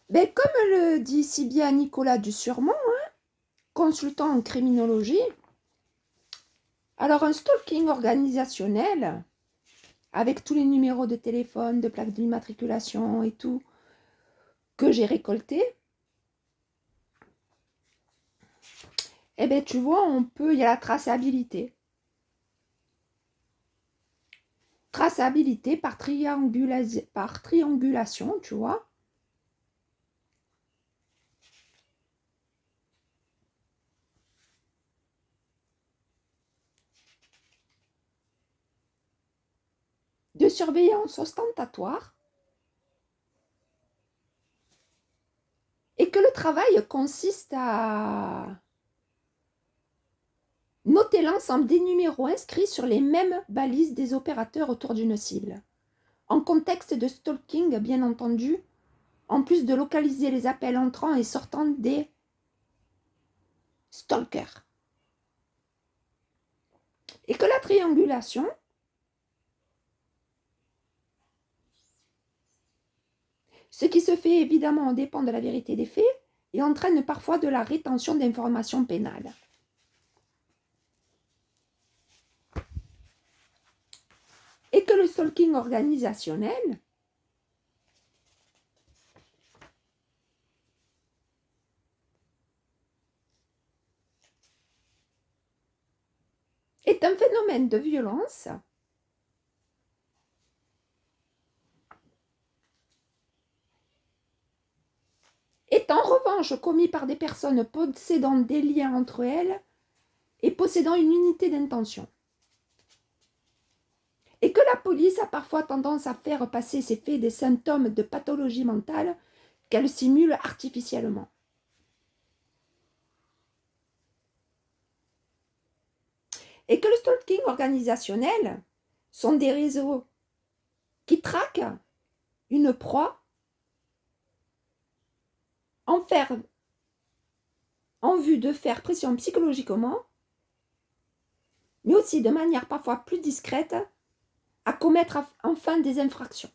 Ben, comme le dit si bien Nicolas Dusurmont, hein, consultant en criminologie, alors un stalking organisationnel, avec tous les numéros de téléphone, de plaques d'immatriculation et tout, que j'ai récolté, eh bien, tu vois, il y a la traçabilité. Traçabilité par triangulation, tu vois. De surveillance ostentatoire. Et que le travail consiste à noter l'ensemble des numéros inscrits sur les mêmes balises des opérateurs autour d'une cible. En contexte de stalking, bien entendu, en plus de localiser les appels entrants et sortants des stalkers. Et que la triangulation, ce qui se fait évidemment dépend de la vérité des faits et entraîne parfois de la rétention d'informations pénales. Et que le stalking organisationnel est un phénomène de violence est en revanche commis par des personnes possédant des liens entre elles et possédant une unité d'intention. Et que la police a parfois tendance à faire passer ces faits des symptômes de pathologie mentale qu'elle simule artificiellement. Et que le stalking organisationnel sont des réseaux qui traquent une proie en vue de faire pression psychologiquement, mais aussi de manière parfois plus discrète, à commettre enfin des infractions.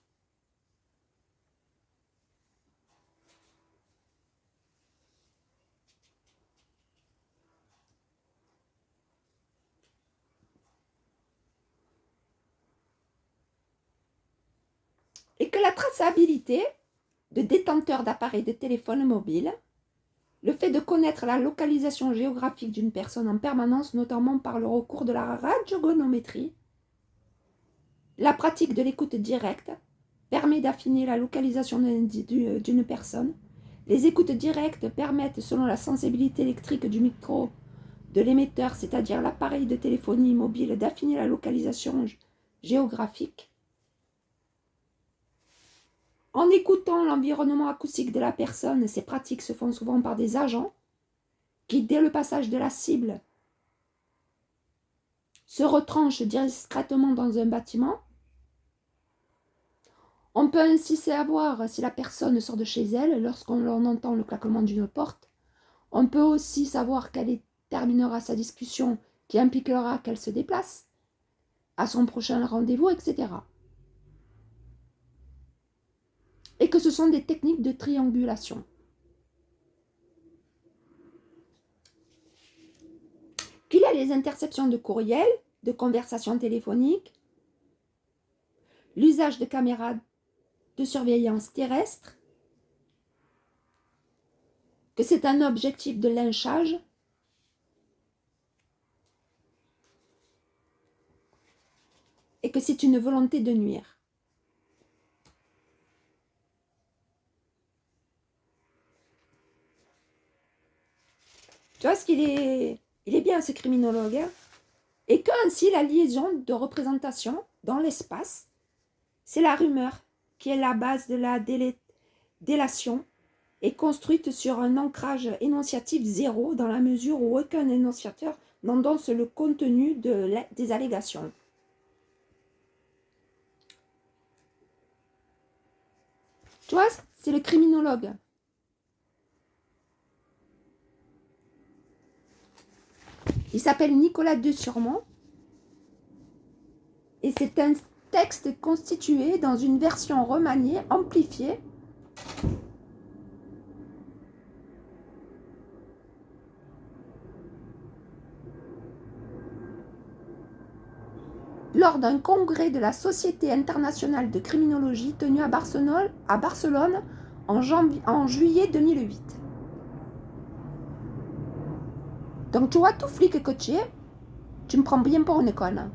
Et que la traçabilité de détenteurs d'appareils de téléphone mobile, le fait de connaître la localisation géographique d'une personne en permanence, notamment par le recours de la radiogonométrie, la pratique de l'écoute directe permet d'affiner la localisation d'une personne. Les écoutes directes permettent, selon la sensibilité électrique du micro de l'émetteur, c'est-à-dire l'appareil de téléphonie mobile, d'affiner la localisation géographique. En écoutant l'environnement acoustique de la personne, ces pratiques se font souvent par des agents qui, dès le passage de la cible, se retranchent discrètement dans un bâtiment. On peut ainsi savoir si la personne sort de chez elle lorsqu'on entend le claquement d'une porte. On peut aussi savoir qu'elle terminera sa discussion qui impliquera qu'elle se déplace à son prochain rendez-vous, etc. Et que ce sont des techniques de triangulation. Qu'il y a les interceptions de courriels, de conversations téléphoniques, l'usage de caméras de surveillance terrestre, que c'est un objectif de lynchage, et que c'est une volonté de nuire. Tu vois ce qu'il est... Il est bien ce criminologue, hein, et qu'ainsi la liaison de représentation dans l'espace, c'est la rumeur qui est la base de la délation est construite sur un ancrage énonciatif zéro dans la mesure où aucun énonciateur n'endosse le contenu des allégations. Tu vois, c'est le criminologue. Il s'appelle Nicolas Dusurmont et c'est un texte constitué dans une version remaniée, amplifiée, lors d'un congrès de la Société internationale de criminologie tenu à Barcelone en juillet 2008. Donc tu vois, tout flic que tu es, tu me prends bien pour une conne.